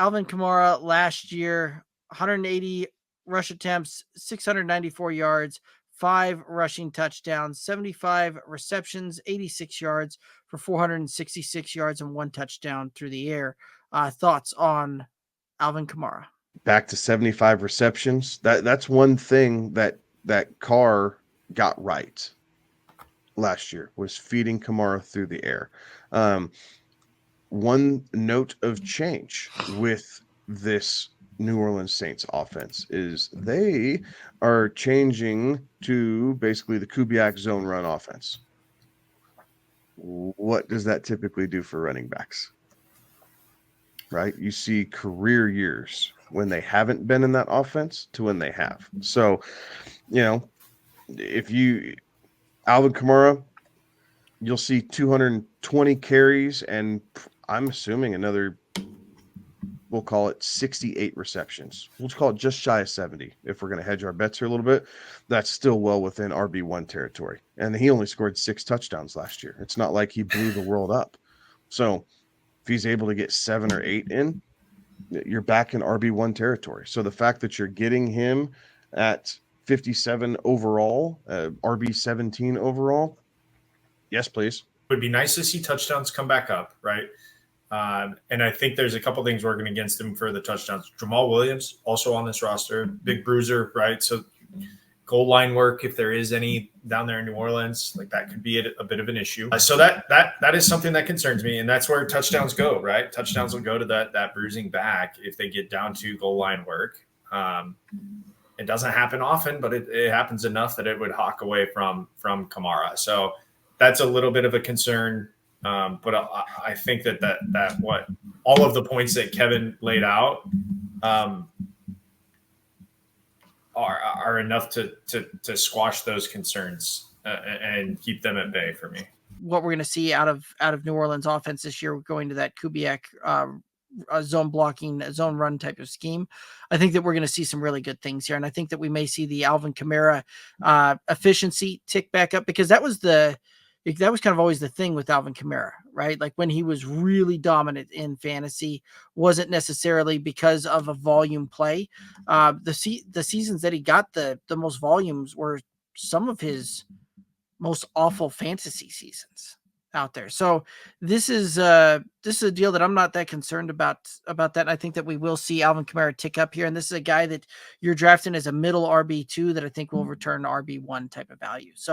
Alvin Kamara last year, 180 rush attempts, 694 yards, 5 rushing touchdowns, 75 receptions, 86 yards for 466 yards and 1 touchdown through the air. Thoughts on Alvin Kamara? Back to 75 receptions. That's one thing that Carr got right last year, was feeding Kamara through the air. One note of change with this New Orleans Saints offense is they are changing to basically the Kubiak zone run offense. What does that typically do for running backs? Right? You see career years when they haven't been in that offense to when they have. So, if you Alvin Kamara, you'll see 220 carries, and I'm assuming another, we'll call it 68 receptions. We'll call it just shy of 70 if we're going to hedge our bets here a little bit. That's still well within RB1 territory. And he only scored 6 touchdowns last year. It's not like he blew the world up. So if he's able to get 7 or 8 in, you're back in RB1 territory. So the fact that you're getting him at 57 overall, RB17 overall, yes, please. It would be nice to see touchdowns come back up, right? And I think there's a couple things working against him for the touchdowns. Jamal Williams, also on this roster, big bruiser, right? So goal line work, if there is any down there in New Orleans, like that could be a bit of an issue. So that is something that concerns me, and that's where touchdowns go, right? Touchdowns will go to that bruising back if they get down to goal line work. It doesn't happen often, but it happens enough that it would hawk away from Kamara. So that's a little bit of a concern. But I think that what all of the points that Kevin laid out are enough to squash those concerns and keep them at bay for me. What we're going to see out of New Orleans offense this year, going to that Kubiak zone blocking, zone run type of scheme, I think that we're going to see some really good things here. And I think that we may see the Alvin Kamara efficiency tick back up, because that was kind of always the thing with Alvin Kamara, right? Like when he was really dominant in fantasy, wasn't necessarily because of a volume play. The seasons that he got the most volumes were some of his most awful fantasy seasons out there. So this is a deal that I'm not that concerned about that. I think that we will see Alvin Kamara tick up here, and this is a guy that you're drafting as a middle RB2 that I think will return RB1 type of value. So